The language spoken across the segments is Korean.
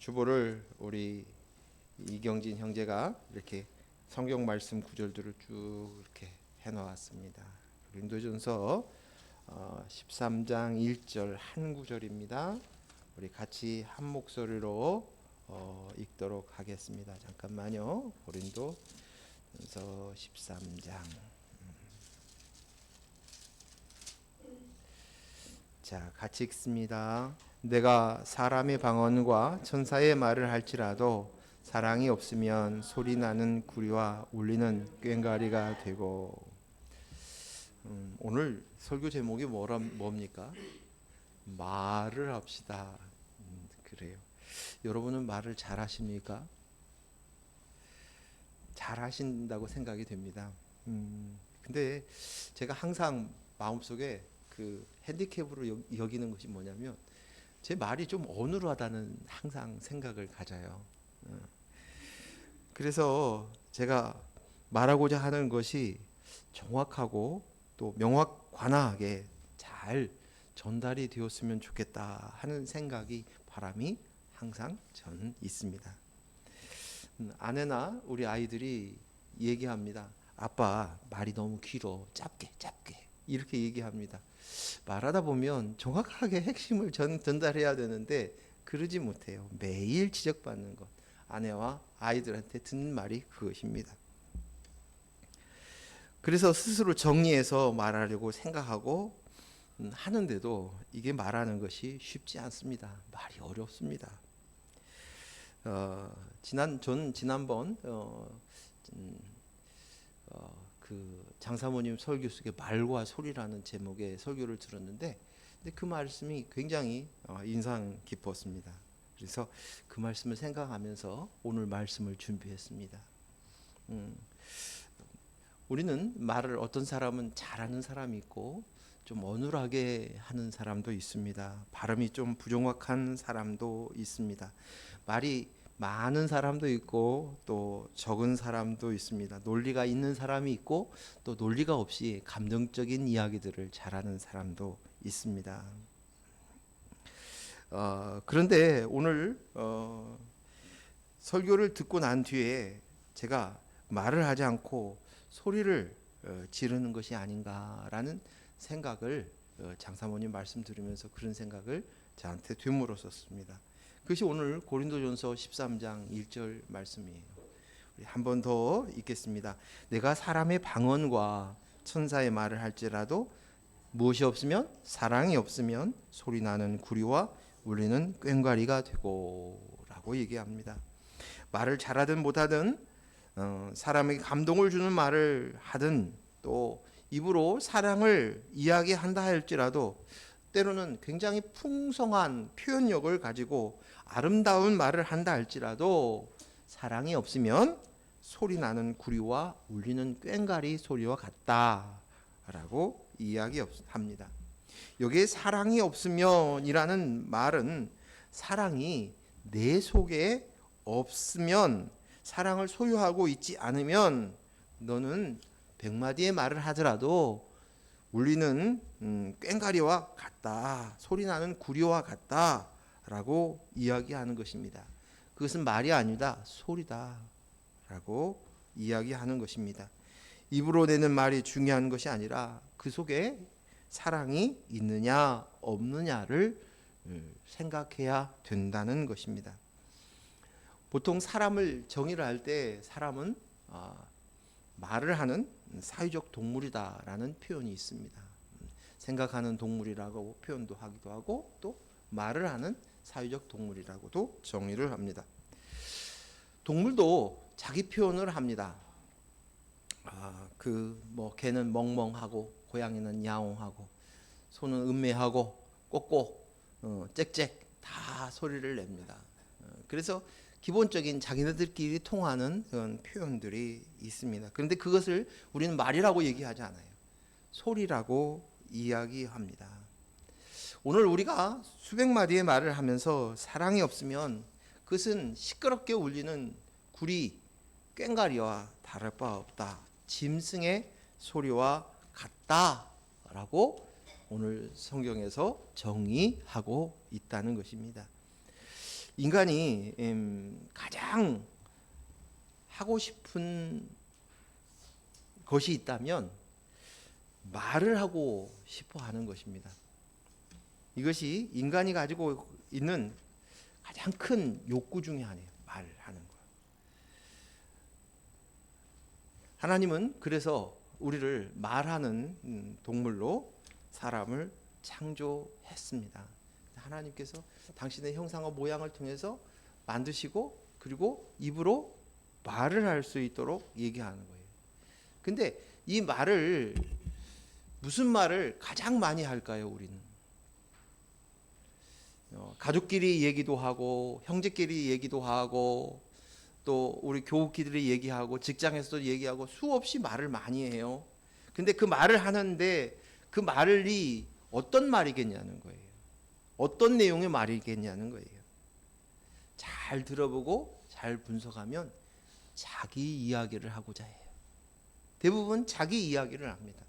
주보를 우리 이경진 형제가 이렇게 성경 말씀 구절들을 쭉 이렇게 해놓았습니다. 고린도전서 13장 1절 한 구절입니다. 우리 같이 한 목소리로 읽도록 하겠습니다. 잠깐만요. 고린도전서 13장. 자, 같이 읽습니다. 내가 사람의 방언과 천사의 말을 할지라도 사랑이 없으면 소리나는 구리와 울리는 꽹과리가 되고. 오늘 설교 제목이 뭡니까? 말을 합시다. 그래요. 여러분은 말을 잘 하십니까? 잘 하신다고 생각이 됩니다. 근데 제가 항상 마음속에 그 핸디캡으로 여기는 것이 뭐냐면 제 말이 좀 어눌하다는 항상 생각을 가져요. 그래서 제가 말하고자 하는 것이 정확하고 또 명확관하게 잘 전달이 되었으면 좋겠다 하는 생각이 바람이 항상 저는 있습니다. 아내나 우리 아이들이 얘기합니다. 아빠 말이 너무 길어. 짧게 이렇게 얘기합니다. 말하다 보면 정확하게 핵심을 전달해야 되는데 그러지 못해요. 매일 지적받는 것. 아내와 아이들한테 듣는 말이 그것입니다. 그래서 스스로 정리해서 말하려고 생각하고 하는데도 이게 말하는 것이 쉽지 않습니다. 말이 어렵습니다. 지난번 그 장사모님 설교 속에 말과 소리라는 제목의 설교를 들었는데 근데 그 말씀이 굉장히 인상 깊었습니다. 그래서 그 말씀을 생각하면서 오늘 말씀을 준비했습니다. 우리는 말을 어떤 사람은 잘하는 사람이 있고 좀 어눌하게 하는 사람도 있습니다. 발음이 좀 부정확한 사람도 있습니다. 말이 많은 사람도 있고 또 적은 사람도 있습니다. 논리가 있는 사람이 있고 또 논리가 없이 감정적인 이야기들을 잘하는 사람도 있습니다. 그런데 오늘 설교를 듣고 난 뒤에 제가 말을 하지 않고 소리를 지르는 것이 아닌가라는 생각을 장사모님 말씀 들으면서 그런 생각을 저한테 되물었었습니다. 그것이 오늘 고린도전서 13장 1절 말씀이에요. 우리 한 번 더 읽겠습니다. 내가 사람의 방언과 천사의 말을 할지라도 무엇이 없으면 사랑이 없으면 소리나는 구리와 울리는 꽹과리가 되고 라고 얘기합니다. 말을 잘하든 못하든 사람에게 감동을 주는 말을 하든 또 입으로 사랑을 이야기한다 할지라도 때로는 굉장히 풍성한 표현력을 가지고 아름다운 말을 한다 할지라도 사랑이 없으면 소리나는 구리와 울리는 꽹과리 소리와 같다라고 이야기합니다. 여기에 사랑이 없으면이라는 말은 사랑이 내 속에 없으면, 사랑을 소유하고 있지 않으면 너는 100마디의 말을 하더라도 울리는 꽹과리와 같다, 소리나는 구리와 같다 라고 이야기하는 것입니다. 그것은 말이 아니다, 소리다 라고 이야기하는 것입니다. 입으로 내는 말이 중요한 것이 아니라 그 속에 사랑이 있느냐 없느냐를 생각해야 된다는 것입니다. 보통 사람을 정의를 할 때 사람은 말을 하는 사회적 동물이다라는 표현이 있습니다. 생각하는 동물이라고 표현도 하기도 하고 또 말을 하는 사회적 동물이라고도 정의를 합니다. 동물도 자기 표현을 합니다. 개는 멍멍하고 고양이는 야옹하고 소는 음매하고 꼭꼭 짹짹 다 소리를 냅니다. 그래서 기본적인 자기네들끼리 통하는 그런 표현들이 있습니다. 그런데 그것을 우리는 말이라고 얘기하지 않아요. 소리라고 이야기합니다. 오늘 우리가 수백 마디의 말을 하면서 사랑이 없으면 그것은 시끄럽게 울리는 구리, 꽹과리와 다를 바 없다. 짐승의 소리와 같다라고 오늘 성경에서 정의하고 있다는 것입니다. 인간이 가장 하고 싶은 것이 있다면 말을 하고 싶어 하는 것입니다. 이것이 인간이 가지고 있는 가장 큰 욕구 중에 하나예요. 말하는 것. 하나님은 그래서 우리를 말하는 동물로 사람을 창조했습니다. 하나님께서 당신의 형상과 모양을 통해서 만드시고 그리고 입으로 말을 할 수 있도록 얘기하는 거예요. 근데 이 말을 무슨 말을 가장 많이 할까요, 우리는? 가족끼리 얘기도 하고 형제끼리 얘기도 하고 또 우리 교우끼리 얘기하고 직장에서도 얘기하고 수없이 말을 많이 해요. 근데 그 말을 하는데 그 말이 어떤 말이겠냐는 거예요. 어떤 내용의 말이겠냐는 거예요. 잘 들어보고 잘 분석하면 자기 이야기를 하고자 해요. 대부분 자기 이야기를 합니다.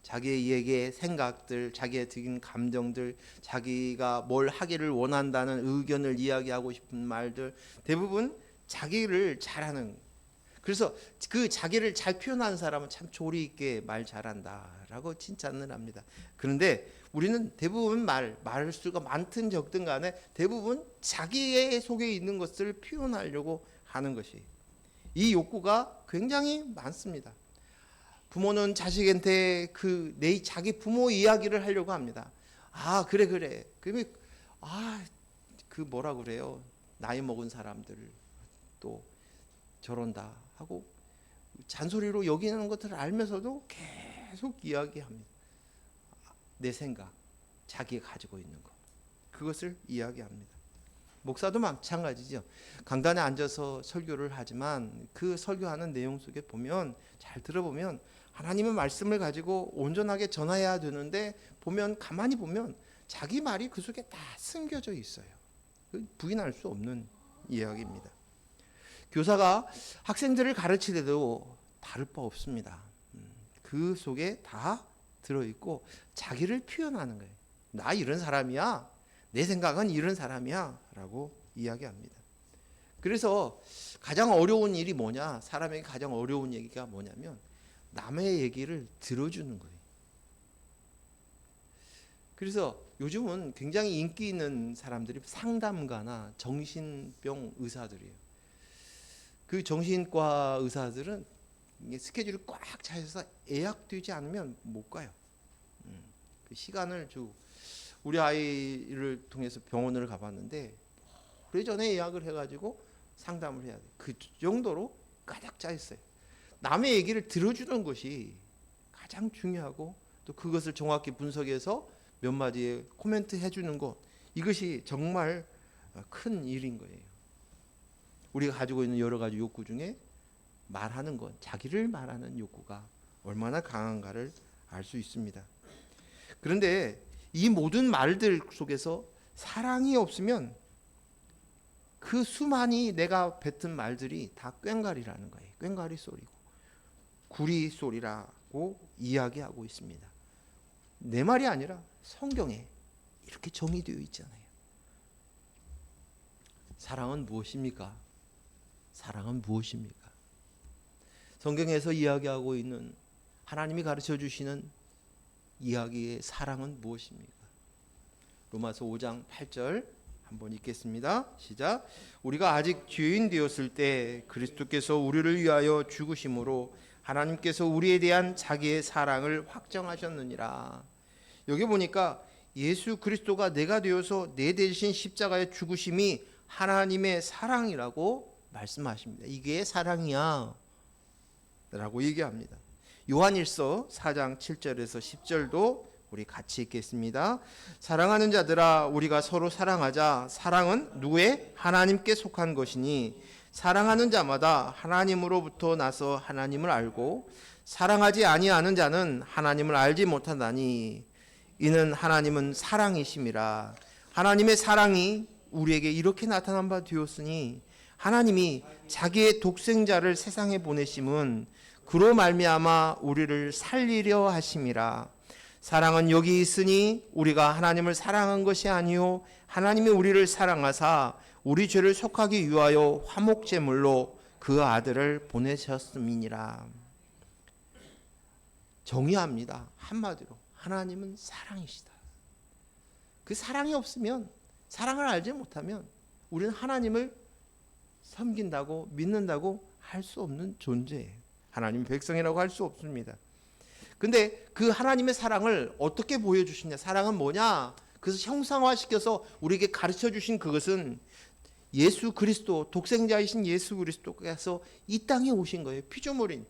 자기에게 생각들, 자기의 드는 감정들, 자기가 뭘 하기를 원한다는 의견을 이야기하고 싶은 말들, 대부분 자기를 잘하는. 그래서 그 자기를 잘 표현하는 사람은 참 조리 있게 말 잘한다라고 칭찬을 합니다. 그런데 우리는 대부분 말수가 많든 적든 간에 대부분 자기의 속에 있는 것을 표현하려고 하는 것이, 이 욕구가 굉장히 많습니다. 부모는 자식한테 내 자기 부모 이야기를 하려고 합니다. 아, 그래. 그러면 뭐라 그래요? 나이 먹은 사람들 또 저런다 하고 잔소리로 여기는 것들을 알면서도 계속 이야기합니다. 내 생각, 자기가 가지고 있는 것, 그것을 이야기합니다. 목사도 마찬가지죠. 강단에 앉아서 설교를 하지만 그 설교하는 내용 속에 보면, 잘 들어보면 하나님의 말씀을 가지고 온전하게 전해야 되는데 가만히 보면 자기 말이 그 속에 다 숨겨져 있어요. 부인할 수 없는 이야기입니다. 교사가 학생들을 가르칠 때도 다를 바 없습니다. 그 속에 다 들어있고 자기를 표현하는 거예요. 나 이런 사람이야. 내 생각은 이런 사람이야 라고 이야기합니다. 그래서 가장 어려운 일이 뭐냐, 사람에게 가장 어려운 얘기가 뭐냐면 남의 얘기를 들어주는 거예요. 그래서 요즘은 굉장히 인기 있는 사람들이 상담가나 정신병 의사들이에요. 그 정신과 의사들은 스케줄이 꽉 차여서 예약되지 않으면 못 가요. 그 시간을 주고, 우리 아이를 통해서 병원을 가봤는데 오래전에 예약을 해가지고 상담을 해야 돼. 그 정도로 가득 차 있어요. 남의 얘기를 들어주는 것이 가장 중요하고, 또 그것을 정확히 분석해서 몇 마디의 코멘트 해주는 것, 이것이 정말 큰 일인 거예요. 우리가 가지고 있는 여러 가지 욕구 중에 말하는 것, 자기를 말하는 욕구가 얼마나 강한가를 알 수 있습니다. 그런데 이 모든 말들 속에서 사랑이 없으면 그 수많이 내가 뱉은 말들이 다 꽹과리라는 거예요. 꽹과리 소리고 구리 소리라고 이야기하고 있습니다. 내 말이 아니라 성경에 이렇게 정의되어 있잖아요. 사랑은 무엇입니까? 사랑은 무엇입니까? 성경에서 이야기하고 있는, 하나님이 가르쳐 주시는 이야기의 사랑은 무엇입니까? 로마서 5장 8절 한번 읽겠습니다. 시작. 우리가 아직 죄인 되었을 때 그리스도께서 우리를 위하여 죽으심으로 하나님께서 우리에 대한 자기의 사랑을 확정하셨느니라. 여기 보니까 예수 그리스도가 내가 되어서 내 대신 십자가에 죽으심이 하나님의 사랑이라고 말씀하십니다. 이게 사랑이야 라고 얘기합니다. 요한일서 4장 7절에서 10절도 우리 같이 읽겠습니다. 사랑하는 자들아, 우리가 서로 사랑하자. 사랑은 누구의? 하나님께 속한 것이니 사랑하는 자마다 하나님으로부터 나서 하나님을 알고 사랑하지 아니하는 자는 하나님을 알지 못한다니 이는 하나님은 사랑이심이라. 하나님의 사랑이 우리에게 이렇게 나타난 바 되었으니 하나님이 자기의 독생자를 세상에 보내심은 그로 말미암아 우리를 살리려 하심이라. 사랑은 여기 있으니 우리가 하나님을 사랑한 것이 아니요 하나님이 우리를 사랑하사 우리 죄를 속하기 위하여 화목제물로 그 아들을 보내셨음이니라. 정의합니다. 한마디로 하나님은 사랑이시다. 그 사랑이 없으면, 사랑을 알지 못하면 우리는 하나님을 섬긴다고 믿는다고 할 수 없는 존재예요. 하나님 백성이라고 할 수 없습니다. 근데 그 하나님의 사랑을 어떻게 보여주시냐? 사랑은 뭐냐? 그래서 형상화시켜서 우리에게 가르쳐 주신 그것은 예수 그리스도, 독생자이신 예수 그리스도께서 이 땅에 오신 거예요. 피조물인.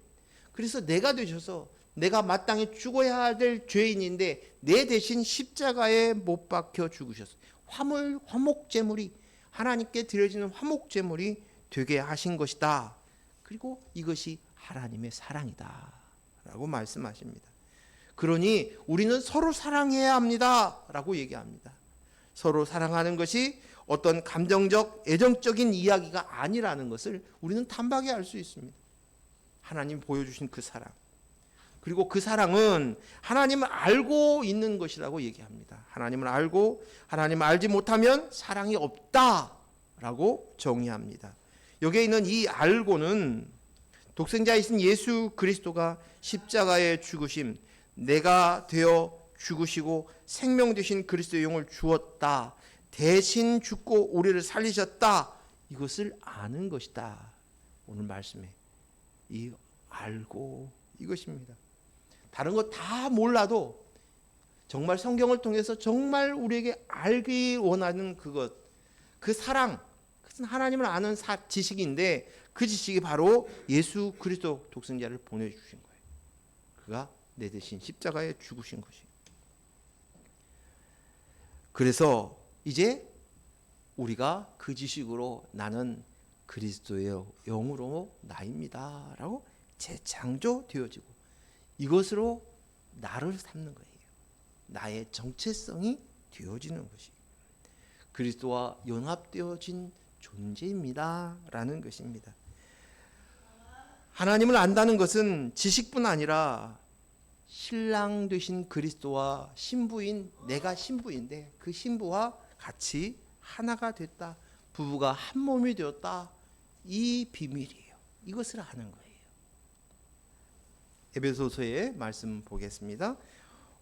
그래서 내가 되셔서 내가 마땅히 죽어야 될 죄인인데 내 대신 십자가에 못 박혀 죽으셨어요. 화목제물이, 하나님께 드려지는 화목제물이 되게 하신 것이다. 그리고 이것이 하나님의 사랑이다 라고 말씀하십니다. 그러니 우리는 서로 사랑해야 합니다 라고 얘기합니다. 서로 사랑하는 것이 어떤 감정적, 애정적인 이야기가 아니라는 것을 우리는 단박에 알 수 있습니다. 하나님 보여주신 그 사랑, 그리고 그 사랑은 하나님을 알고 있는 것이라고 얘기합니다. 하나님을 알고 하나님을 알지 못하면 사랑이 없다라고 정의합니다. 여기에 있는 이 알고는 독생자이신 예수 그리스도가 십자가에 죽으심, 내가 되어 죽으시고 생명 되신 그리스도의 영을 주었다, 대신 죽고 우리를 살리셨다, 이것을 아는 것이다. 오늘 말씀에 이 알고, 이것입니다. 다른 거 다 몰라도 정말 성경을 통해서 정말 우리에게 알기 원하는 그것, 그 사랑, 그것은 하나님을 아는 지식인데 그 지식이 바로 예수 그리스도 독생자를 보내주신 거예요. 그가 내 대신 십자가에 죽으신 것이. 그래서 이제 우리가 그 지식으로 나는 그리스도의 영으로 나입니다 라고 재창조되어지고 이것으로 나를 삼는 거예요. 나의 정체성이 되어지는 것이 그리스도와 연합되어진 존재입니다 라는 것입니다. 하나님을 안다는 것은 지식뿐 아니라 신랑 되신 그리스도와 신부인 내가 신부인데 그 신부와 같이 하나가 됐다, 부부가 한 몸이 되었다, 이 비밀이에요. 이것을 아는 거예요. 에베소서의 말씀 보겠습니다.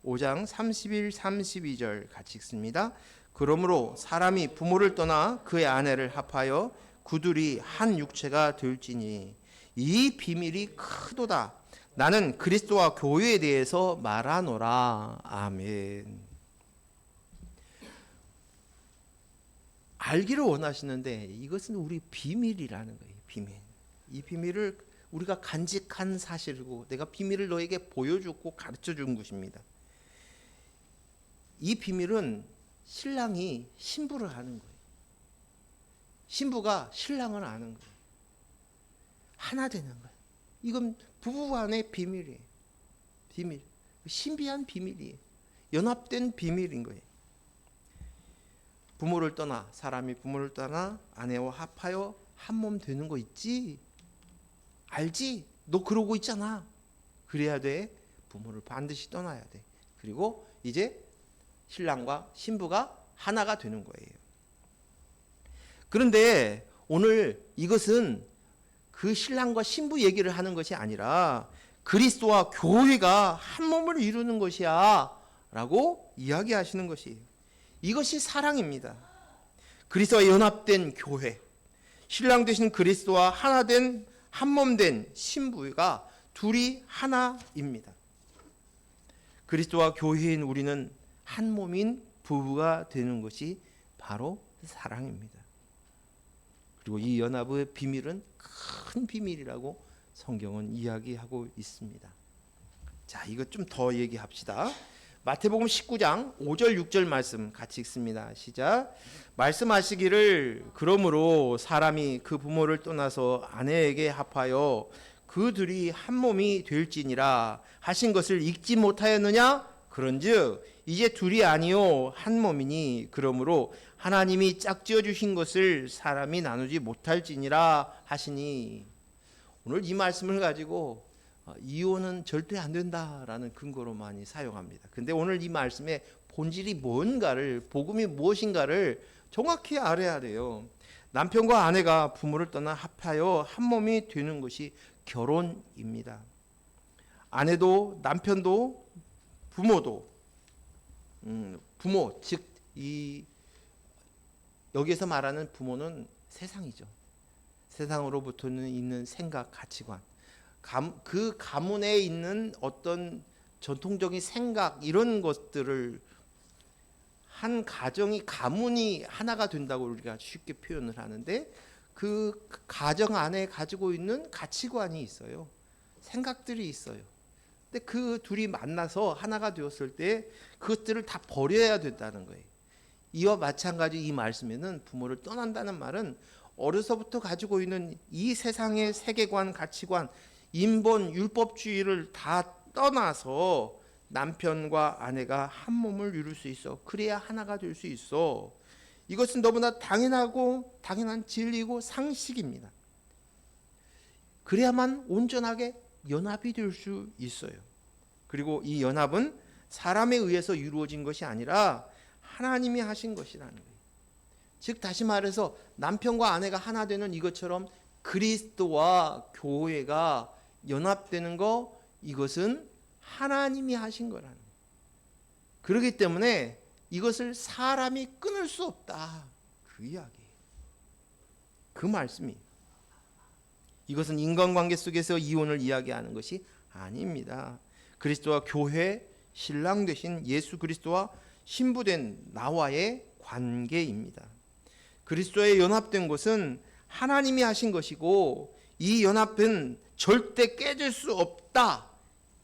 5장 31, 32절 같이 읽습니다. 그러므로 사람이 부모를 떠나 그의 아내를 합하여 그둘이 한 육체가 될지니 이 비밀이 크도다. 나는 그리스도와 교회에 대해서 말하노라. 아멘. 알기를 원하시는데 이것은 우리 비밀이라는 거예요. 비밀. 이 비밀을 우리가 간직한 사실이고 내가 비밀을 너에게 보여주고 가르쳐 준 것입니다. 이 비밀은 신랑이 신부를 아는 거예요. 신부가 신랑을 아는 거예요. 하나 되는 거예요. 이건 부부 간의 비밀이에요. 비밀. 신비한 비밀이에요. 연합된 비밀인 거예요. 부모를 떠나, 사람이 부모를 떠나 아내와 합하여 한 몸 되는 거 있지? 알지? 너 그러고 있잖아. 그래야 돼. 부모를 반드시 떠나야 돼. 그리고 이제 신랑과 신부가 하나가 되는 거예요. 그런데 오늘 이것은 그 신랑과 신부 얘기를 하는 것이 아니라 그리스도와 교회가 한 몸을 이루는 것이야 라고 이야기하시는 것이에요. 이것이 사랑입니다. 그리스도와 연합된 교회, 신랑 되신 그리스도와 하나 된 한 몸 된 신부가 둘이 하나입니다. 그리스도와 교회인 우리는 한 몸인 부부가 되는 것이 바로 사랑입니다. 그리고 이 연합의 비밀은 큰 비밀이라고 성경은 이야기하고 있습니다. 자, 이거 좀 더 얘기합시다. 마태복음 19장 5절 6절 말씀 같이 읽습니다. 시작. 말씀하시기를 그러므로 사람이 그 부모를 떠나서 아내에게 합하여 그들이 한 몸이 될지니라 하신 것을 읽지 못하였느냐? 그런즉 이제 둘이 아니요 한 몸이니 그러므로 하나님이 짝지어 주신 것을 사람이 나누지 못할지니라 하시니. 오늘 이 말씀을 가지고 이혼은 절대 안 된다라는 근거로 많이 사용합니다. 근데 오늘 이 말씀의 본질이 뭔가를, 복음이 무엇인가를 정확히 알아야 돼요. 남편과 아내가 부모를 떠나 합하여 한 몸이 되는 것이 결혼입니다. 아내도 남편도 부모도 부모 즉 이 여기에서 말하는 부모는 세상이죠. 세상으로부터는 있는 생각, 가치관, 그 가문에 있는 어떤 전통적인 생각 이런 것들을 한 가정이 가문이 하나가 된다고 우리가 쉽게 표현을 하는데 그 가정 안에 가지고 있는 가치관이 있어요. 생각들이 있어요. 근데 그 둘이 만나서 하나가 되었을 때 그것들을 다 버려야 된다는 거예요. 이와 마찬가지 이 말씀에는 부모를 떠난다는 말은 어려서부터 가지고 있는 이 세상의 세계관, 가치관, 인본, 율법주의를 다 떠나서 남편과 아내가 한 몸을 이룰 수 있어. 그래야 하나가 될 수 있어. 이것은 너무나 당연하고 당연한 진리고 상식입니다. 그래야만 온전하게 연합이 될 수 있어요. 그리고 이 연합은 사람에 의해서 이루어진 것이 아니라 하나님이 하신 것이라는 거예요. 즉 다시 말해서 남편과 아내가 하나 되는 이것처럼 그리스도와 교회가 연합되는 거, 이것은 하나님이 하신 거라는 거예요. 그렇기 때문에 이것을 사람이 끊을 수 없다. 그 이야기예요. 그 말씀이. 이것은 인간관계 속에서 이혼을 이야기하는 것이 아닙니다. 그리스도와 교회, 신랑 되신 예수 그리스도와 신부된 나와의 관계입니다. 그리스도에 연합된 것은 하나님이 하신 것이고 이 연합은 절대 깨질 수 없다.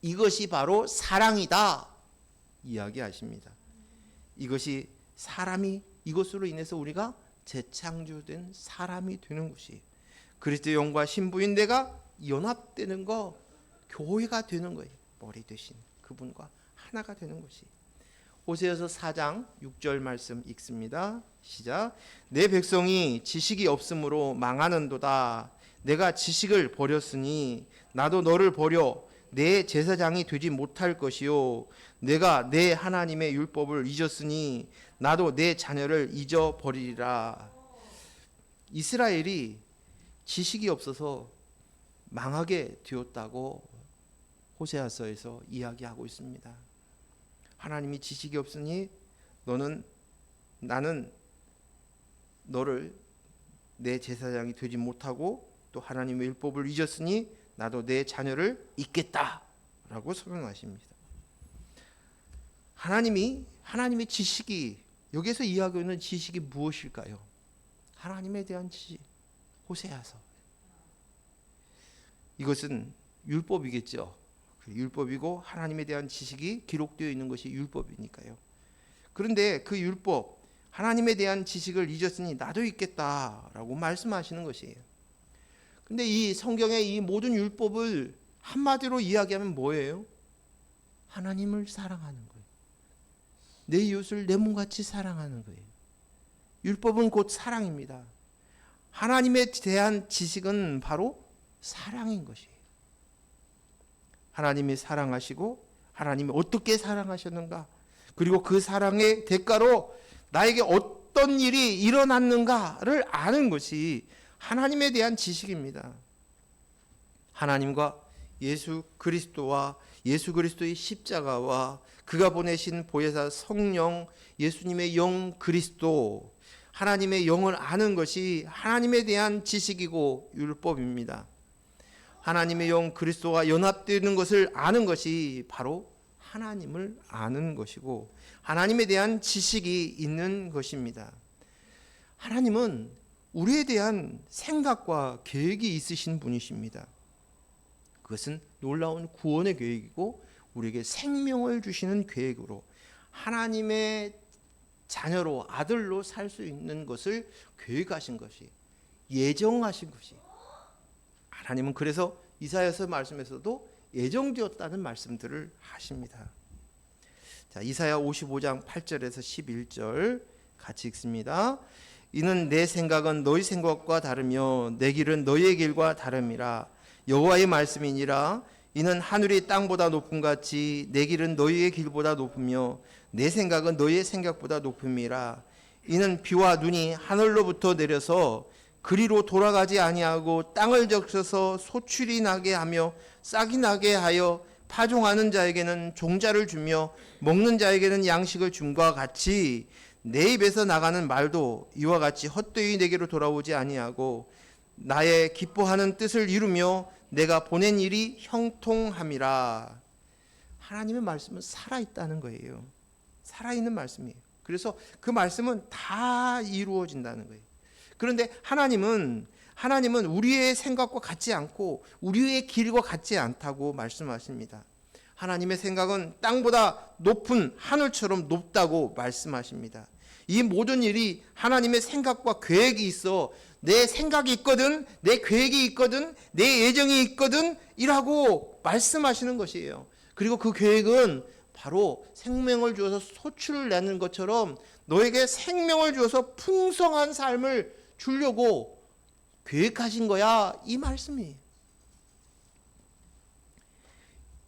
이것이 바로 사랑이다. 이야기하십니다. 이것이 사람이 이것으로 인해서 우리가 재창조된 사람이 되는 것이 그리스도의 영과 신부인 내가 연합되는 거, 교회가 되는 거예요. 머리 되신 그분과 하나가 되는 것이. 호세아서 4장 6절 말씀 읽습니다. 시작. 내 백성이 지식이 없으므로 망하는도다. 내가 지식을 버렸으니 나도 너를 버려 내 제사장이 되지 못할 것이요. 내가 내 하나님의 율법을 잊었으니 나도 내 자녀를 잊어버리리라. 이스라엘이 지식이 없어서 망하게 되었다고 호세아서에서 이야기하고 있습니다. 하나님이 지식이 없으니 나는 너를 내 제사장이 되지 못하고 또 하나님의 율법을 잊었으니 나도 내 자녀를 잊겠다라고 선언하십니다. 하나님의 지식이, 여기서 이야기하는 지식이 무엇일까요? 하나님에 대한 지식. 호세아서. 이것은 율법이겠죠. 율법이고 하나님에 대한 지식이 기록되어 있는 것이 율법이니까요. 그런데 그 율법, 하나님에 대한 지식을 잊었으니 나도 잊겠다라고 말씀하시는 것이에요. 근데 이 성경의 이 모든 율법을 한마디로 이야기하면 뭐예요? 하나님을 사랑하는 거예요. 내 이웃을 내 몸같이 사랑하는 거예요. 율법은 곧 사랑입니다. 하나님에 대한 지식은 바로 사랑인 것이에요. 하나님이 사랑하시고 하나님이 어떻게 사랑하셨는가, 그리고 그 사랑의 대가로 나에게 어떤 일이 일어났는가를 아는 것이 하나님에 대한 지식입니다. 하나님과 예수 그리스도와 예수 그리스도의 십자가와 그가 보내신 보혜사 성령, 예수님의 영 그리스도, 하나님의 영을 아는 것이 하나님에 대한 지식이고 율법입니다. 하나님의 영 그리스도와 연합되는 것을 아는 것이 바로 하나님을 아는 것이고 하나님에 대한 지식이 있는 것입니다. 하나님은 우리에 대한 생각과 계획이 있으신 분이십니다. 그것은 놀라운 구원의 계획이고 우리에게 생명을 주시는 계획으로 하나님의 자녀로, 아들로 살 수 있는 것을 계획하신 것이, 예정하신 것이. 하나님은 그래서 이사야서 말씀에서도 예정되었다는 말씀들을 하십니다. 자, 이사야 55장 8절에서 11절 같이 읽습니다. 이는 내 생각은 너희 생각과 다르며 내 길은 너희의 길과 다름이라. 여호와의 말씀이니라. 이는 하늘이 땅보다 높음 같이 내 길은 너희의 길보다 높으며 내 생각은 너희의 생각보다 높음이라. 이는 비와 눈이 하늘로부터 내려서 그리로 돌아가지 아니하고 땅을 적셔서 소출이 나게 하며 싹이 나게 하여 파종하는 자에게는 종자를 주며 먹는 자에게는 양식을 줌과 같이 내 입에서 나가는 말도 이와 같이 헛되이 내게로 돌아오지 아니하고 나의 기뻐하는 뜻을 이루며 내가 보낸 일이 형통함이라. 하나님의 말씀은 살아있다는 거예요. 살아있는 말씀이에요. 그래서 그 말씀은 다 이루어진다는 거예요. 그런데 하나님은 우리의 생각과 같지 않고 우리의 길과 같지 않다고 말씀하십니다. 하나님의 생각은 땅보다 높은 하늘처럼 높다고 말씀하십니다. 이 모든 일이 하나님의 생각과 계획이 있어. 내 생각이 있거든, 내 계획이 있거든, 내 예정이 있거든 이라고 말씀하시는 것이에요. 그리고 그 계획은 바로 생명을 주어서 소출을 내는 것처럼 너에게 생명을 주어서 풍성한 삶을 주려고 계획하신 거야, 이 말씀이에요.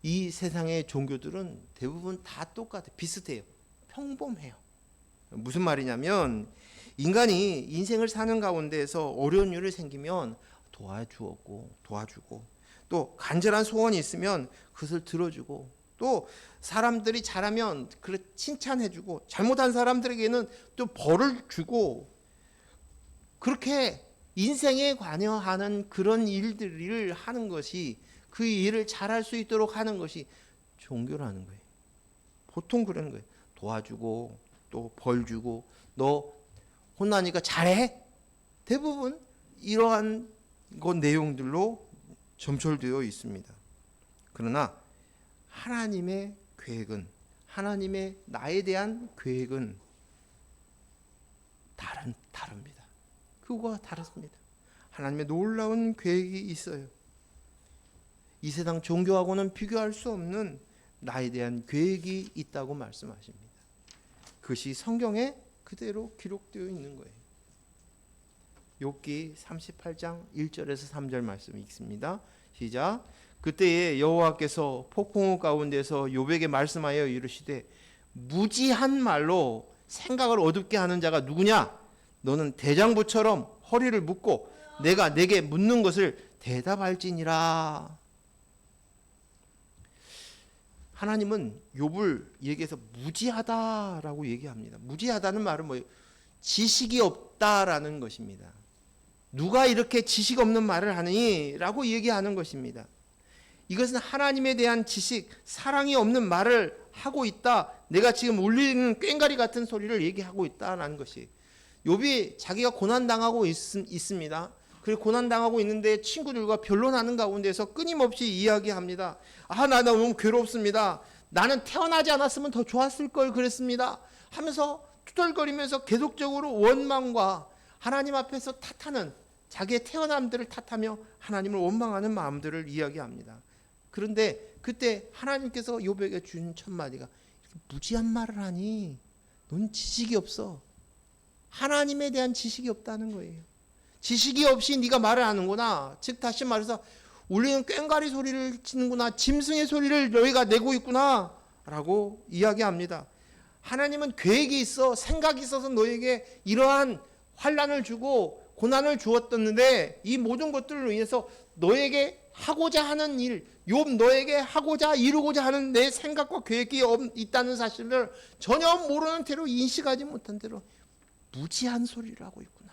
이 세상의 종교들은 대부분 다 똑같아요. 비슷해요. 평범해요. 무슨 말이냐면 인간이 인생을 사는 가운데에서 어려운 일이 생기면 도와주고 또 간절한 소원이 있으면 그것을 들어주고 또 사람들이 잘하면 칭찬해주고 잘못한 사람들에게는 또 벌을 주고 그렇게 인생에 관여하는 그런 일들을 하는 것이 그 일을 잘할 수 있도록 하는 것이 종교라는 거예요. 보통 그러는 거예요. 도와주고 또 벌 주고 너 혼나니까 잘해. 대부분 이러한 내용들로 점철되어 있습니다. 그러나 하나님의 계획은 하나님의 나에 대한 계획은 다릅니다. 그거와 다릅니다. 하나님의 놀라운 계획이 있어요. 이 세상 종교하고는 비교할 수 없는 나에 대한 계획이 있다고 말씀하십니다. 그것이 성경에 그대로 기록되어 있는 거예요. 욥기 38장 1절에서 3절 말씀 읽습니다. 시작. 그때에 여호와께서 폭풍우 가운데서 욥에게 말씀하여 이르시되 무지한 말로 생각을 어둡게 하는 자가 누구냐? 너는 대장부처럼 허리를 묶고 내가 내게 묻는 것을 대답할지니라. 하나님은 욥을 얘기해서 무지하다라고 얘기합니다. 무지하다는 말은 뭐예요? 지식이 없다라는 것입니다. 누가 이렇게 지식 없는 말을 하느니? 라고 얘기하는 것입니다. 이것은 하나님에 대한 지식, 사랑이 없는 말을 하고 있다. 내가 지금 울리는 꽹과리 같은 소리를 얘기하고 있다라는 것이. 욥이 자기가 고난당하고 있습니다. 그리고 고난당하고 있는데 친구들과 변론하는 가운데서 끊임없이 이야기합니다. 나 너무 괴롭습니다. 나는 태어나지 않았으면 더 좋았을 걸 그랬습니다. 하면서 투덜거리면서 계속적으로 원망과 하나님 앞에서 탓하는 자기의 태어남들을 탓하며 하나님을 원망하는 마음들을 이야기합니다. 그런데 그때 하나님께서 욥에게 준 첫 마디가 무지한 말을 하니 넌 지식이 없어. 하나님에 대한 지식이 없다는 거예요. 지식이 없이 네가 말을 하는구나. 즉 다시 말해서 울리는 꽹과리 소리를 치는구나. 짐승의 소리를 너희가 내고 있구나 라고 이야기합니다. 하나님은 계획이 있어, 생각이 있어서 너에게 이러한 환난을 주고 고난을 주었었는데 이 모든 것들을 위해서 너에게 하고자 하는 일, 욥 너에게 하고자 이루고자 하는 내 생각과 계획이 있다는 사실을 전혀 모르는 채로 인식하지 못한 채로 무지한 소리를 하고 있구나.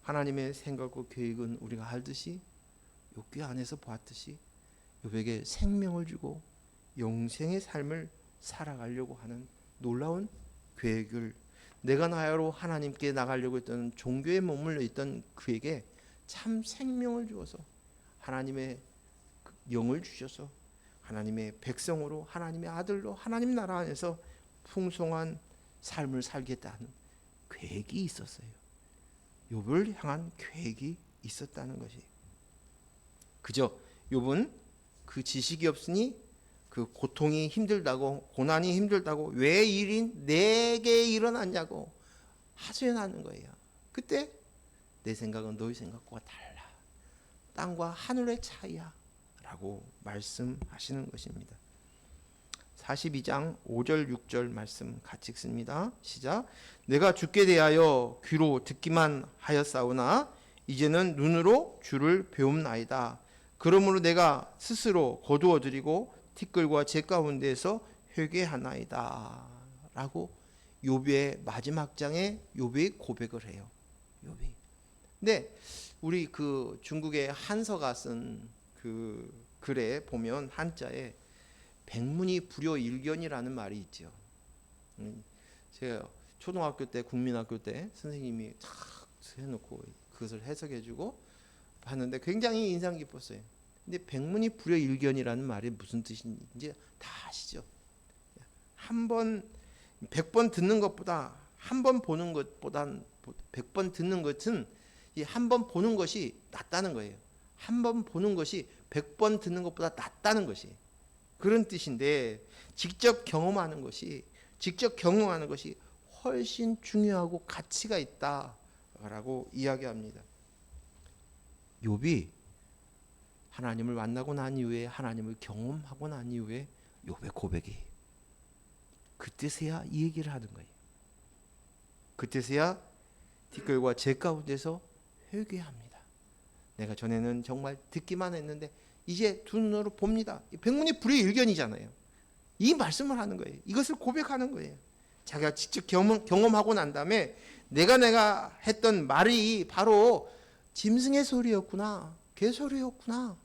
하나님의 생각과 계획은 우리가 알듯이 욥기 안에서 보았듯이 욥에게 생명을 주고 영생의 삶을 살아가려고 하는 놀라운 계획을 내가 나야로 하나님께 나가려고 했던 종교에 머물러 있던 그에게 참 생명을 주어서 하나님의 영을 주셔서 하나님의 백성으로 하나님의 아들로 하나님 나라 안에서 풍성한 삶을 살겠다는 계획이 있었어요. 욥을 향한 계획이 있었다는 것이. 그저 욥은 그 지식이 없으니 그 고통이 힘들다고 고난이 힘들다고 왜 일이 내게 일어났냐고 하소연하는 거예요. 그때 내 생각은 너희 생각과 달라. 땅과 하늘의 차이야. 라고 말씀하시는 것입니다. 42장 5절 6절 말씀 같이 읽습니다. 시작. 내가 주께 대하여 귀로 듣기만 하였사오나 이제는 눈으로 주를 배움나이다. 그러므로 내가 스스로 거두어 드리고 티끌과 재 가운데에서 회개하나이다. 라고 욥의 마지막 장에 욥이 고백을 해요. 욥이. 근데 우리 그 중국의 한서가 쓴 그 글에 보면 한자에 백문이 불여일견이라는 말이 있죠. 제가 초등학교 때 국민학교 때 선생님이 탁 해놓고 그것을 해석해주고 봤는데 굉장히 인상 깊었어요. 근데 백문이 불여일견이라는 말이 무슨 뜻인지 다 아시죠? 한 번, 100번 듣는 것보다 한 번 보는 것보단 100번 듣는 것은 이 한 번 보는 것이 낫다는 거예요. 한 번 보는 것이 100번 듣는 것보다 낫다는 것이 그런 뜻인데 직접 경험하는 것이 훨씬 중요하고 가치가 있다라고 이야기합니다. 욥이 하나님을 만나고 난 이후에 하나님을 경험하고 난 이후에 욥의 고백이 그때서야 이 얘기를 하는 거예요. 그때서야 티끌과 재 가운데서 회개합니다. 내가 전에는 정말 듣기만 했는데 이제 두 눈으로 봅니다. 백문이 불여일견이잖아요. 이 말씀을 하는 거예요. 이것을 고백하는 거예요. 자기가 직접 경험하고 난 다음에 내가 했던 말이 바로 짐승의 소리였구나, 개소리였구나,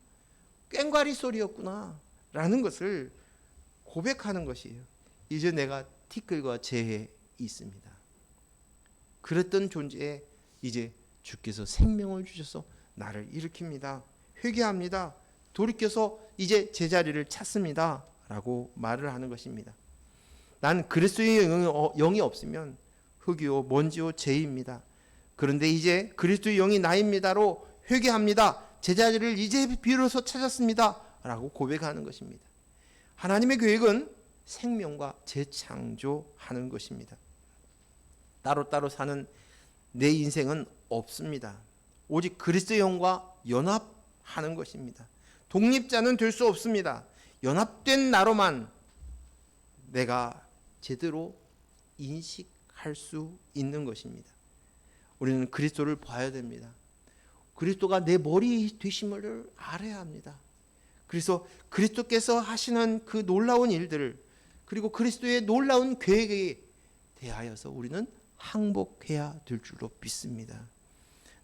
꽹과리 소리였구나 라는 것을 고백하는 것이에요. 이제 내가 티끌과 재에 있습니다. 그랬던 존재에 이제 주께서 생명을 주셔서 나를 일으킵니다. 회개합니다. 돌이켜서 이제 제자리를 찾습니다. 라고 말을 하는 것입니다. 난 그리스도의 영이 없으면 흙이요 먼지요 죄입니다. 그런데 이제 그리스도의 영이 나입니다로 회개합니다. 제자리를 이제 비로소 찾았습니다. 라고 고백하는 것입니다. 하나님의 계획은 생명과 재창조하는 것입니다. 따로따로 사는 내 인생은 없습니다. 오직 그리스도의 영과 연합하는 것입니다. 독립자는 될 수 없습니다. 연합된 나로만 내가 제대로 인식할 수 있는 것입니다. 우리는 그리스도를 봐야 됩니다. 그리스도가 내 머리 되심을 알아야 합니다. 그래서 그리스도께서 하시는 그 놀라운 일들을 그리고 그리스도의 놀라운 계획에 대하여서 우리는 항복해야 될 줄로 믿습니다.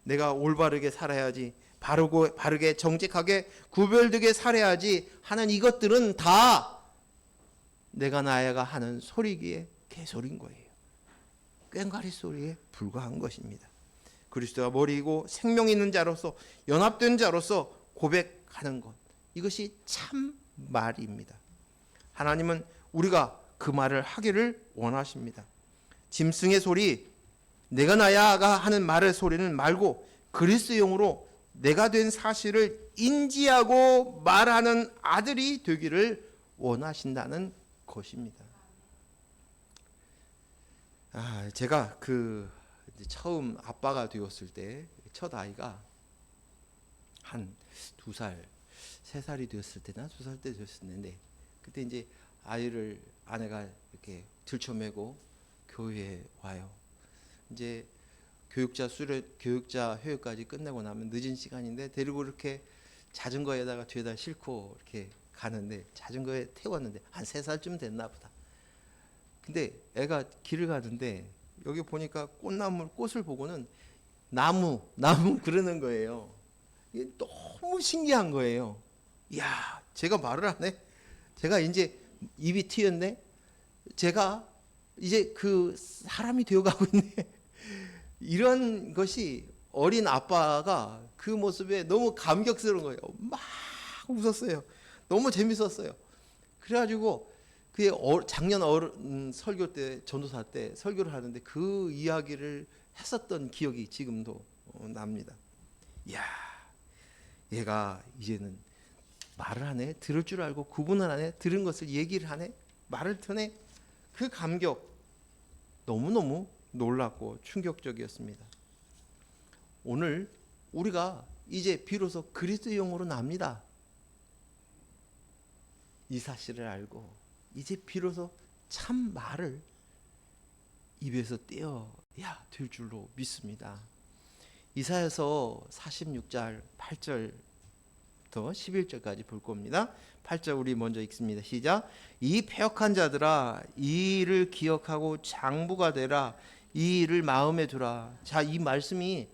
내가 올바르게 살아야지, 바르게 정직하게 구별되게 살아야지 하는 이것들은 다 내가 나야가 하는 소리기에 개소리인 거예요. 꽹과리 소리에 불과한 것입니다. 그리스도가 머리이고 생명 있는 자로서 연합된 자로서 고백하는 것, 이것이 참 말입니다. 하나님은 우리가 그 말을 하기를 원하십니다. 짐승의 소리, 내가 나야가 하는 말의 소리는 말고 그리스도의 영으로 내가 된 사실을 인지하고 말하는 아들이 되기를 원하신다는 것입니다. 제가 처음 아빠가 되었을 때 첫 아이가 한 2살, 3살이 되었을 때나 2살 때 되었을 텐데 그때 이제 아이를 아내가 이렇게 들쳐매고 교회에 와요. 이제 교육자 회의까지 끝내고 나면 늦은 시간인데 데리고 이렇게 자전거에다가 뒤에다 싣고 이렇게 가는데 자전거에 태웠는데 한 3살쯤 됐나 보다. 근데 애가 길을 가는데 여기 보니까 꽃을 보고는 나무 그러는 거예요. 이게 너무 신기한 거예요. 이야, 제가 말을 안 해. 제가 이제 입이 튀었네. 제가 이제 그 사람이 되어가고 있네. 이런 것이 어린 아빠가 그 모습에 너무 감격스러운 거예요. 막 웃었어요. 너무 재밌었어요. 그래가지고 그게 작년 설교 때 전도사 때 설교를 하는데 그 이야기를 했었던 기억이 지금도 납니다. 이야, 얘가 이제는 말을 하네. 들을 줄 알고 구분을 하네. 들은 것을 얘기를 하네. 말을 트네. 그 감격 너무너무 놀랍고 충격적이었습니다. 오늘 우리가 이제 비로소 그리스도의 영으로 납니다. 이 사실을 알고 이제 비로소 참 말을 입에서 떼어야 될 줄로 믿습니다. 이사야서 46장 8절부터 11절까지 볼 겁니다. 8절 우리 먼저 읽습니다. 시작. 이 패역한 자들아, 이 일을 기억하고 장부가 되라. 이 일을 마음에 두라. 자, 이 말씀이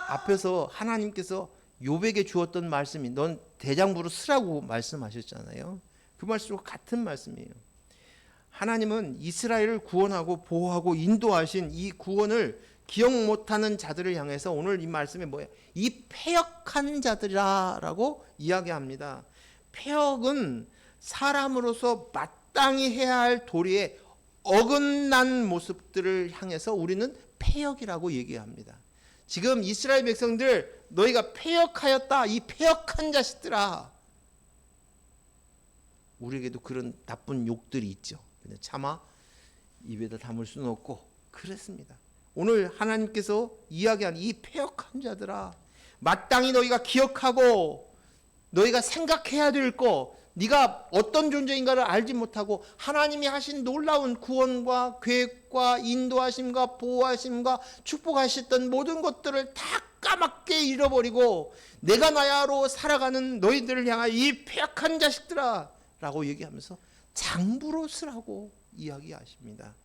앞에서 하나님께서 욥에게 주었던 말씀이 넌 대장부로 쓰라고 말씀하셨잖아요. 그 말씀과 같은 말씀이에요. 하나님은 이스라엘을 구원하고 보호하고 인도하신 이 구원을 기억 못하는 자들을 향해서 오늘 이 말씀이 뭐예요? 이 패역한 자들이라고 이야기합니다. 패역은 사람으로서 마땅히 해야 할 도리에 어긋난 모습들을 향해서 우리는 패역이라고 얘기합니다. 지금 이스라엘 백성들 너희가 패역하였다. 이 패역한 자식들아. 우리에게도 그런 나쁜 욕들이 있죠. 근데 차마 입에다 담을 수는 없고 그랬습니다. 오늘 하나님께서 이야기한 이 패역한 자들아, 마땅히 너희가 기억하고 너희가 생각해야 될 거, 네가 어떤 존재인가를 알지 못하고 하나님이 하신 놀라운 구원과 계획과 인도하심과 보호하심과 축복하셨던 모든 것들을 다 까맣게 잃어버리고 내가 나야로 살아가는 너희들을 향하여 이 패역한 자식들아 라고 얘기하면서 장부로 쓰라고 이야기하십니다.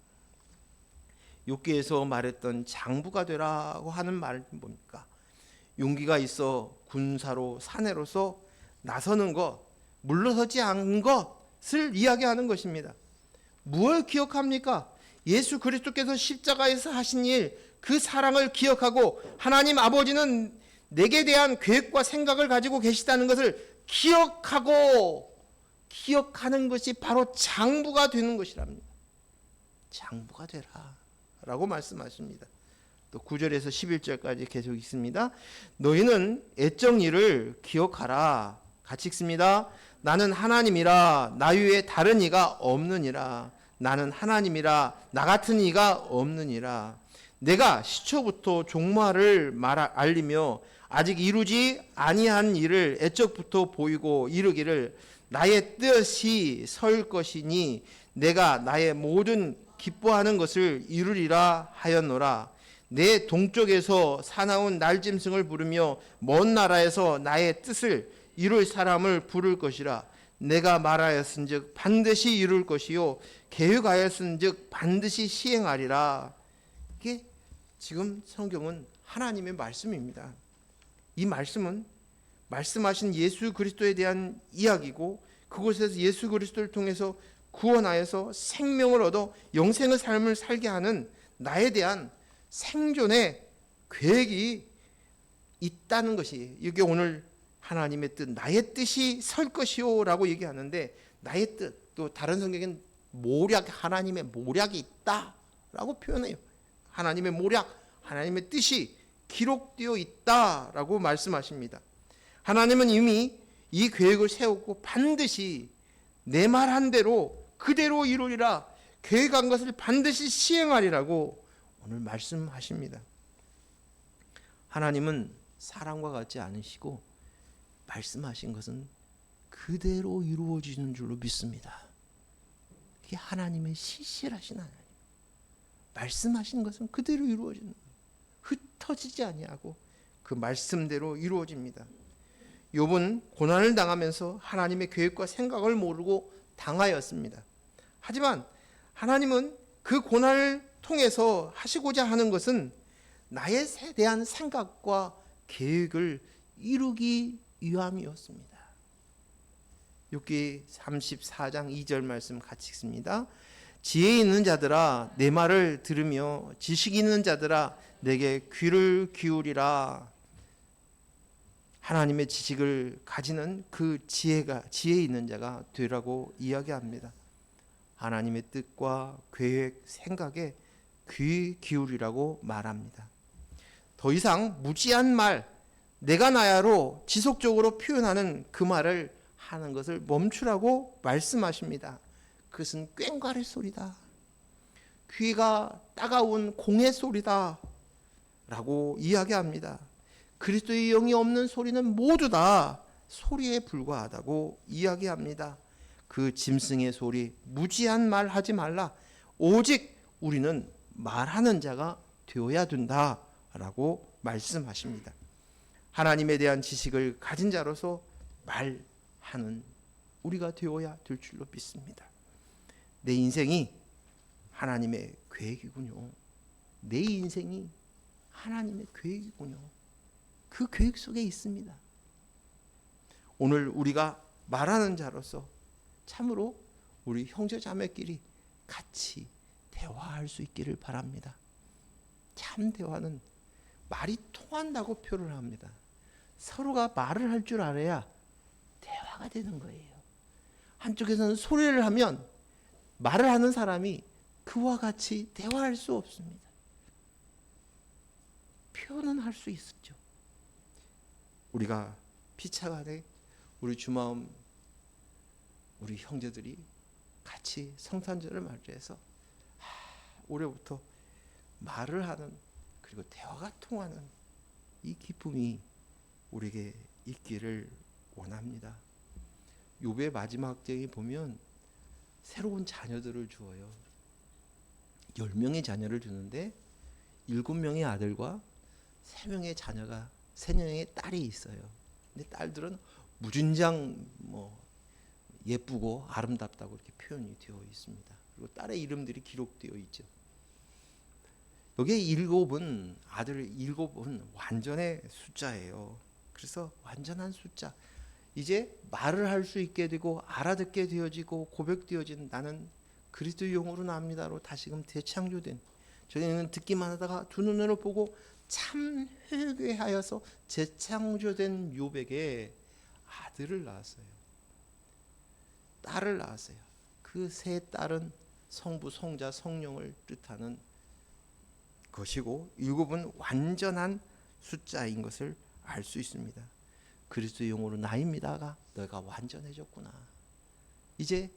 욥기에서 말했던 장부가 되라고 하는 말은 뭡니까? 용기가 있어 군사로 사내로서 나서는 것, 물러서지 않은 것을 이야기하는 것입니다. 무엇을 기억합니까? 예수 그리스도께서 십자가에서 하신 일, 그 사랑을 기억하고 하나님 아버지는 내게 대한 계획과 생각을 가지고 계시다는 것을 기억하는 것이 바로 장부가 되는 것이랍니다. 장부가 되라 라고 말씀하십니다. 또 9절에서 11절까지 계속 있습니다. 너희는 애적 일을 기억하라. 같이 읽습니다. 나는 하나님이라 나 외에 다른 이가 없느니라. 나는 하나님이라 나 같은 이가 없느니라. 내가 시초부터 종말을 알리며 아직 이루지 아니한 일을 애적부터 보이고 이르기를 나의 뜻이 설 것이니 내가 나의 모든 기뻐하는 것을 이루리라 하였노라. 내 동쪽에서 사나운 날짐승을 부르며 먼 나라에서 나의 뜻을 이룰 사람을 부를 것이라. 내가 말하였은즉 반드시 이룰 것이요 계획하였은즉 반드시 시행하리라. 이게 지금 성경은 하나님의 말씀입니다. 이 말씀은 말씀하신 예수 그리스도에 대한 이야기고 그곳에서 예수 그리스도를 통해서 구원하여서 생명을 얻어 영생의 삶을 살게 하는 나에 대한 생존의 계획이 있다는 것이, 이게 오늘 하나님의 뜻, 나의 뜻이 설 것이요 라고 얘기하는데, 나의 뜻, 또 다른 성경에는 모략, 하나님의 모략이 있다 라고 표현해요. 하나님의 모략, 하나님의 뜻이 기록되어 있다 라고 말씀하십니다. 하나님은 이미 이 계획을 세웠고 반드시 내 말한 대로 그대로 이루리라, 계획한 것을 반드시 시행하리라고 오늘 말씀하십니다. 하나님은 사람과 같지 않으시고 말씀하신 것은 그대로 이루어지는 줄로 믿습니다. 그게 하나님의 시실하신 하나님. 말씀하신 것은 그대로 이루어지는 거예요. 흩어지지 아니하고 그 말씀대로 이루어집니다. 욥은 고난을 당하면서 하나님의 계획과 생각을 모르고 당하였습니다. 하지만 하나님은 그 고난을 통해서 하시고자 하는 것은 나에 대한 생각과 계획을 이루기 위함이었습니다. 욥기 34장 2절 말씀 같이 읽습니다. 지혜 있는 자들아 내 말을 들으며 지식 있는 자들아 내게 귀를 기울이라. 하나님의 지식을 가지는 그 지혜 있는 자가 되라고 이야기합니다. 하나님의 뜻과 계획, 생각에 귀 기울이라고 말합니다. 더 이상 무지한 말, 내가 나야로 지속적으로 표현하는 그 말을 하는 것을 멈추라고 말씀하십니다. 그것은 꽹과리 소리다. 귀가 따가운 공의 소리다 라고 이야기합니다. 그리스도의 영이 없는 소리는 모두 다 소리에 불과하다고 이야기합니다. 그 짐승의 소리, 무지한 말 하지 말라. 오직 우리는 말하는 자가 되어야 된다라고 말씀하십니다. 하나님에 대한 지식을 가진 자로서 말하는 우리가 되어야 될 줄로 믿습니다. 내 인생이 하나님의 계획이군요. 내 인생이 하나님의 계획이군요. 그 계획 속에 있습니다. 오늘 우리가 말하는 자로서 참으로 우리 형제 자매끼리 같이 대화할 수 있기를 바랍니다. 참 대화는 말이 통한다고 표현을 합니다. 서로가 말을 할 줄 알아야 대화가 되는 거예요. 한쪽에서는 소리를 하면 말을 하는 사람이 그와 같이 대화할 수 없습니다. 표현은 할 수 있었죠. 우리가 피차간에 우리 주마음 우리 형제들이 같이 성탄절을 맞이해서 올해부터 말을 하는 그리고 대화가 통하는 이 기쁨이 우리에게 있기를 원합니다. 욥의 마지막 장에 보면 새로운 자녀들을 주어요. 10명의 자녀를 주는데 7명의 아들과 3명의 자녀가 3명의 딸이 있어요. 근데 딸들은 무진장 예쁘고 아름답다고 이렇게 표현이 되어 있습니다. 그리고 딸의 이름들이 기록되어 있죠. 여기에 7은 아들 7은 완전의 숫자예요. 그래서 완전한 숫자. 이제 말을 할 수 있게 되고 알아듣게 되어지고 고백되어진 나는 그리스도의 영으로 납니다로 다시금 재창조된, 저희는 듣기만 하다가 두 눈으로 보고 참 회개하여서 재창조된 욥에게 아들을 낳았어요. 딸을 낳았어요. 그 세 딸은 성부, 성자, 성령을 뜻하는 것이고 7은 완전한 숫자인 것을 알 수 있습니다. 그리스도의 영으로 나입니다가 너가 완전해졌구나. 이제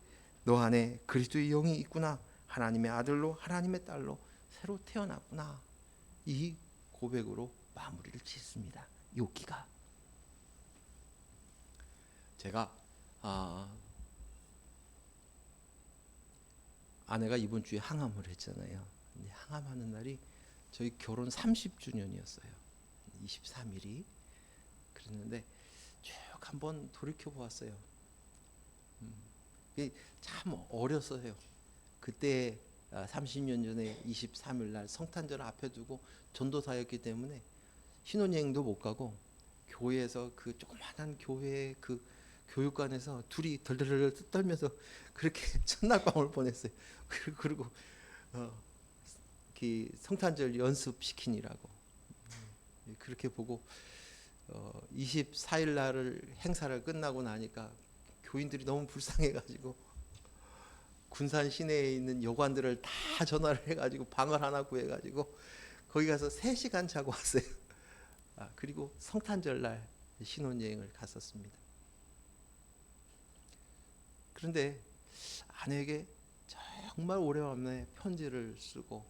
너 안에 그리스도의 영이 있구나. 하나님의 아들로 하나님의 딸로 새로 태어났구나. 이 고백으로 마무리를 짓습니다. 욥기가. 제가 아내가 이번 주에 항암을 했잖아요. 근데 항암하는 날이 저희 결혼 30주년이었어요. 23일이. 그랬는데 쭉 한번 돌이켜 보았어요. 참 어렸어요. 그때 30년 전에 23일 날 성탄절 앞에 두고 전도사였기 때문에 신혼여행도 못 가고 교회에서 그 조그마한 교회 그 교육관에서 둘이 덜덜덜 떨면서 그렇게 첫날 밤을 보냈어요. 그리고 성탄절 연습시키니라고 그렇게 보고 24일 날을 행사를 끝나고 나니까 교인들이 너무 불쌍해가지고 군산 시내에 있는 여관들을 다 전화를 해가지고 방을 하나 구해가지고 거기 가서 3시간 자고 왔어요. 그리고 성탄절 날 신혼여행을 갔었습니다. 그런데 아내에게 정말 오래간만에 편지를 쓰고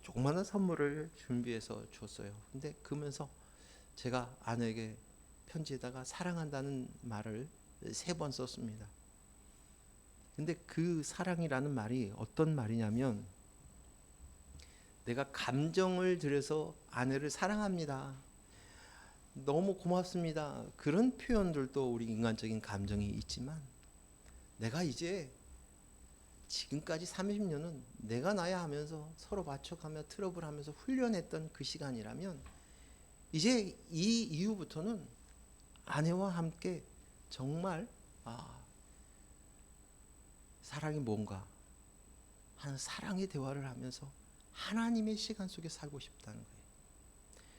조그마한 선물을 준비해서 줬어요. 근데 그러면서 제가 아내에게 편지에다가 사랑한다는 말을 3번 썼습니다. 근데 그 사랑이라는 말이 어떤 말이냐면 내가 감정을 들여서 아내를 사랑합니다. 너무 고맙습니다. 그런 표현들도 우리 인간적인 감정이 있지만 내가 이제 지금까지 30년은 내가 나야 하면서 서로 맞춰가며 트러블 하면서 훈련했던 그 시간이라면 이제 이 이후부터는 아내와 함께 정말 사랑이 뭔가 하는 사랑의 대화를 하면서 하나님의 시간 속에 살고 싶다는 거예요.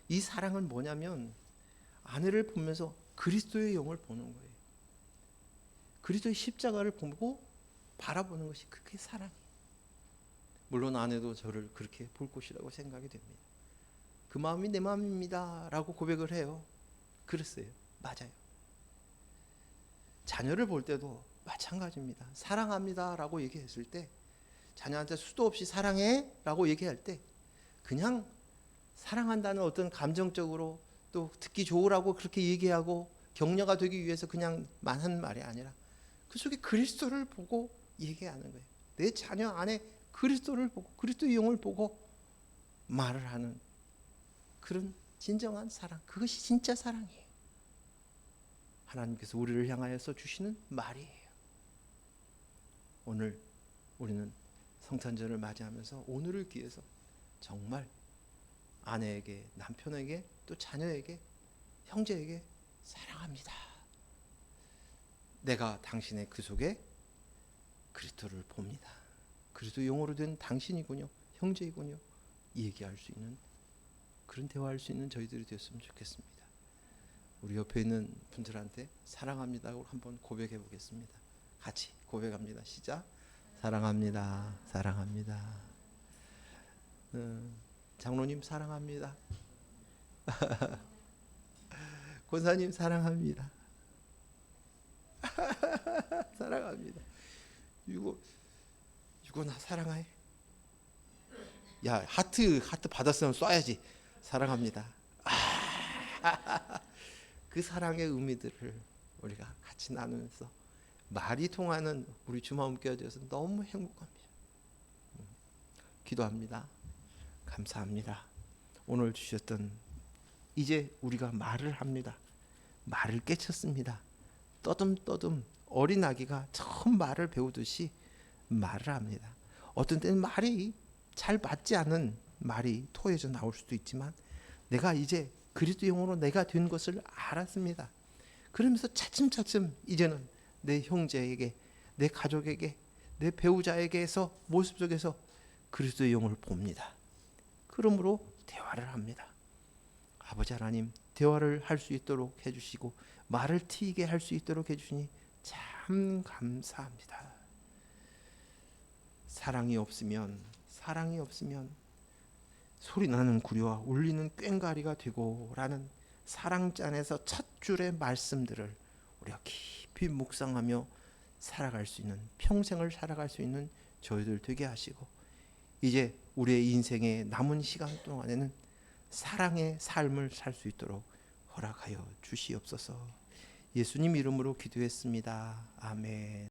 이 사랑은 뭐냐면 아내를 보면서 그리스도의 영을 보는 거예요. 그리스도의 십자가를 보고 바라보는 것이 그게 사랑이에요. 물론 아내도 저를 그렇게 볼 것이라고 생각이 됩니다. 그 마음이 내 마음입니다 라고 고백을 해요. 그랬어요. 맞아요. 자녀를 볼 때도 마찬가지입니다. 사랑합니다 라고 얘기했을 때 자녀한테 수도 없이 사랑해 라고 얘기할 때 그냥 사랑한다는 어떤 감정적으로 또 듣기 좋으라고 그렇게 얘기하고 격려가 되기 위해서 그냥 한 말이 아니라 그 속에 그리스도를 보고 얘기하는 거예요. 내 자녀 안에 그리스도를 보고 그리스도의 영을 보고 말을 하는 그런 진정한 사랑, 그것이 진짜 사랑이에요. 하나님께서 우리를 향하여서 주시는 말이에요. 오늘 우리는 성탄절을 맞이하면서 오늘을 기해서 정말 아내에게, 남편에게, 또 자녀에게, 형제에게 사랑합니다. 내가 당신의 그 속에 그리스도를 봅니다. 그리스도 영으로 된 당신이군요, 형제이군요. 얘기할 수 있는, 그런 대화할 수 있는 저희들이 됐으면 좋겠습니다. 우리 옆에 있는 분들한테 사랑합니다고 한번 고백해 보겠습니다. 같이 고백합니다. 시작. 사랑합니다. 사랑합니다. 장로님 사랑합니다. 권사님 사랑합니다. 사랑합니다. 이거 나 사랑해. 야, 하트 받았으면 쏴야지. 사랑합니다. 그 사랑의 의미들을 우리가 같이 나누면서 말이 통하는 우리 주마음교회가 되어서 너무 행복합니다. 기도합니다. 감사합니다. 오늘 주셨던, 이제 우리가 말을 합니다. 말을 깨쳤습니다. 떠듬떠듬 어린아기가 처음 말을 배우듯이 말을 합니다. 어떤 때는 말이 잘 맞지 않은 말이 토해져 나올 수도 있지만 내가 이제 그리스도 영으로 내가 된 것을 알았습니다. 그러면서 차츰차츰 이제는 내 형제에게, 내 가족에게, 내 배우자에게서 모습 속에서 그리스도의 영을 봅니다. 그러므로 대화를 합니다. 아버지 하나님, 대화를 할 수 있도록 해주시고 말을 트이게 할 수 있도록 해주시니 참 감사합니다. 사랑이 없으면 소리나는 구려와 울리는 꽹과리가 되고 라는 사랑잔에서 첫 줄의 말씀들을 우리가 깊이 묵상하며 살아갈 수 있는, 평생을 살아갈 수 있는 저희들 되게 하시고, 이제 우리의 인생의 남은 시간 동안에는 사랑의 삶을 살 수 있도록 허락하여 주시옵소서. 예수님 이름으로 기도했습니다. 아멘.